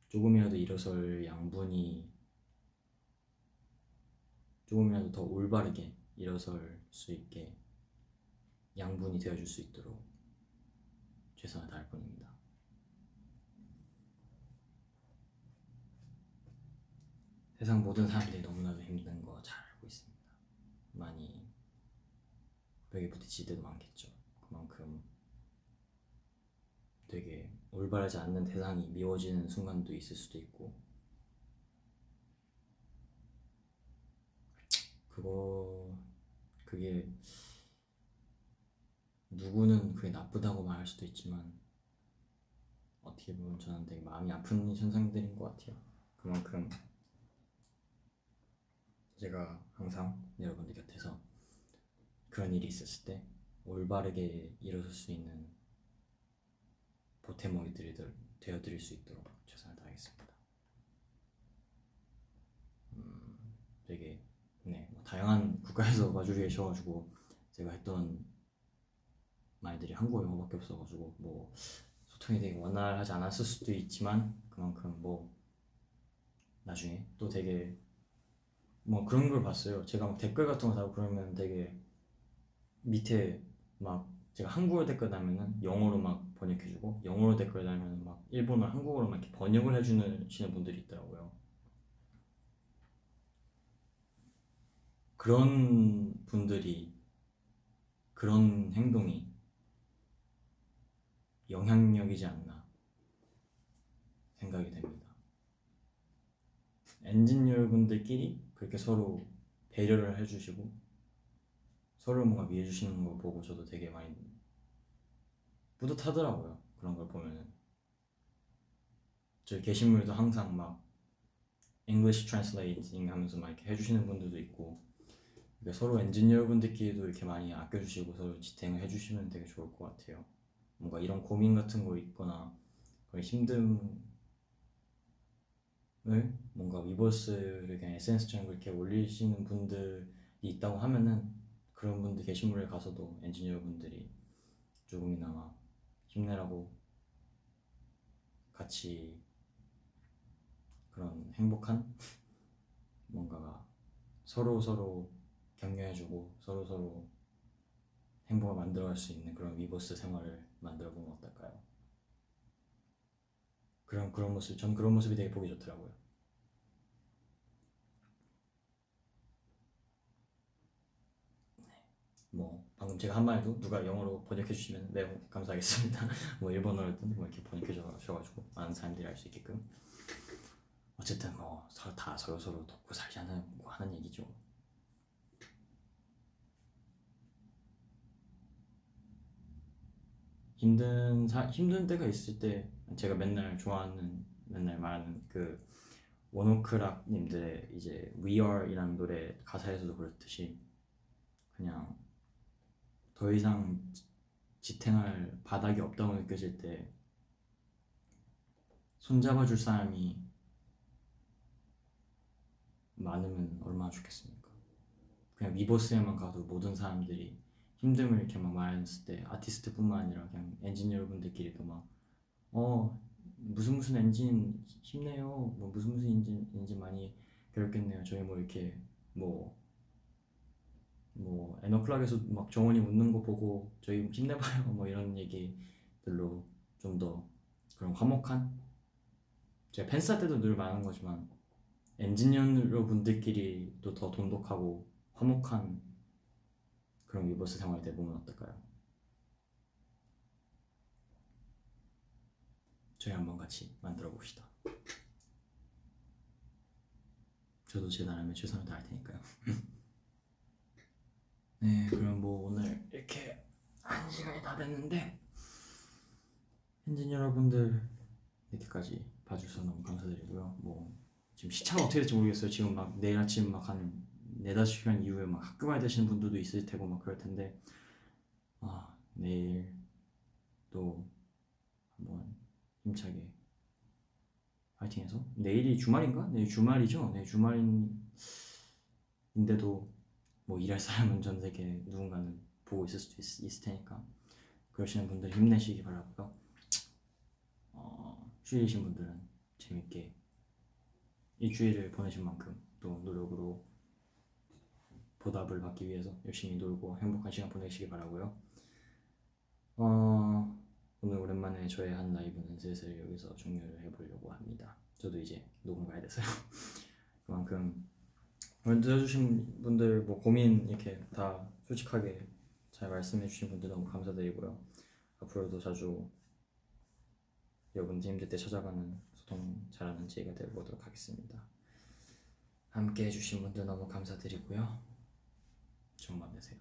조금이라도 일어설 양분이 조금이라도 더 올바르게 일어설 수 있게 양분이 되어줄 수 있도록 최선을 다할 뿐입니다. 세상 모든 사람들이 너무나도 힘든 거 잘 알고 있습니다. 많이 벽에 부딪힐 때도 많겠죠. 그만큼 되게 올바르지 않는 대상이 미워지는 순간도 있을 수도 있고 그게 누구는 그게 나쁘다고 말할 수도 있지만 어떻게 보면 저는 되게 마음이 아픈 현상들인 것 같아요. 그만큼 제가 항상 여러분들 곁에서 그런 일이 있었을 때 올바르게 일어설 수 있는 보탬목이 되어드릴 수 있도록 최선을 다하겠습니다. 되게 뭐 다양한 국가에서 와주게 계셔가지고 제가 했던 말들이 한국어 영어밖에 없어가지고 뭐 소통이 되게 원활하지 않았을 수도 있지만 그만큼 뭐 나중에 또 되게 뭐 그런 걸 봤어요. 제가 막 댓글 같은 거 달고 그러면 되게 밑에 막 제가 한국어 댓글 달면은 영어로 막 번역해주고 영어로 댓글 달면 막 일본어 한국어로 막 이렇게 번역을 해주시는 분들이 있더라고요. 그런 분들이 그런 행동이 영향력이지 않나 생각이 됩니다. 엔지니어분들끼리 그렇게 서로 배려를 해주시고 서로 뭔가 위해주시는 거 보고 저도 되게 많이 뿌듯하더라고요. 그런 걸 보면은 저희 게시물도 항상 막 English translating 하면서 막 이렇게 해주시는 분들도 있고, 그러니까 서로 엔지니어 분들끼리도 이렇게 많이 아껴주시고 서로 지탱을 해주시면 되게 좋을 것 같아요. 뭔가 이런 고민 같은 거 있거나 그런 힘듦을 뭔가 위버스를 그냥 SNS처럼 그렇게 올리시는 분들이 있다고 하면은 그런 분들 게시물에 가서도 엔지니어 분들이 조금이나마 힘내라고 같이 그런 행복한 뭔가가 서로 격려해주고 서로 행복을 만들어갈 수 있는 그런 위버스 생활을 만들어보면 어떨까요? 그런 모습, 전 그런 모습이 되게 보기 좋더라고요. 뭐 방금 제가 한 말도 누가 영어로 번역해 주시면 매우 감사하겠습니다. 뭐 일본어로든 뭐 이렇게 번역해 주셔가지고 많은 사람들이 알 수 있게끔. 어쨌든 뭐 서로 다 서로 돕고 살자는 뭐 하는 얘기죠. 힘든 때가 있을 때 제가 맨날 좋아하는 맨날 말하는 그 원오크락님들의 이제 We Are이라는 노래 가사에서도 그렇듯이 그냥 더 이상 지탱할 바닥이 없다고 느껴질 때 손잡아줄 사람이 많으면 얼마나 좋겠습니까? 그냥 위버스에만 가도 모든 사람들이 힘듦을 이렇게 막 말했을 때 아티스트뿐만 아니라 그냥 엔지니어 분들끼리도 막 무슨 엔진 힘내요, 뭐 무슨 엔진 많이 괴롭겠네요, 저희 뭐 이렇게 뭐 에너클락에서 막 정원이 웃는 거 보고 저희 힘내봐요 뭐 이런 얘기들로 좀 더 그런 화목한, 제가 팬싸 때도 늘 말하는 거지만 엔지니어 분들끼리도 더 돈독하고 화목한 그런 위버스 생활이 돼보면 어떨까요? 저희 한번 같이 만들어 봅시다. 저도 제 나름의 최선을 다할 테니까요. 네, 그럼 뭐 오늘 이렇게 1시간이 다 됐는데 엔지니어 여러분들 이렇게까지 봐주셔서 너무 감사드리고요. 뭐 지금 시차가 어떻게 될지 모르겠어요. 지금 막 내일 아침 막 한 4-5시간 이후에 막 학교 가야 되시는 분들도 있을 테고 막 그럴 텐데 내일 또 한번 힘차게 파이팅해서, 내일이 주말인가? 내일 주말이죠? 내일 주말인데도 뭐 일할 사람은 전 세계 누군가는 보고 있을 수도 있을 테니까 그러시는 분들 힘내시기 바라고요. 휴일이신 분들은 재밌게 일주일을 보내신 만큼 또 노력으로 보답을 받기 위해서 열심히 놀고 행복한 시간 보내시기 바라고요. 오늘 오랜만에 저의 한 라이브는 슬슬 여기서 종료를 해보려고 합니다. 저도 이제 녹음 가야 돼서요. 그만큼 오늘 들어주신 분들 뭐 고민 이렇게 다 솔직하게 잘 말씀해주신 분들 너무 감사드리고요. 앞으로도 자주 여러분들 힘들 때 찾아가는 소통 잘하는 제이가 되어보도록 하겠습니다. 함께 해주신 분들 너무 감사드리고요. 좋은 밤 되세요.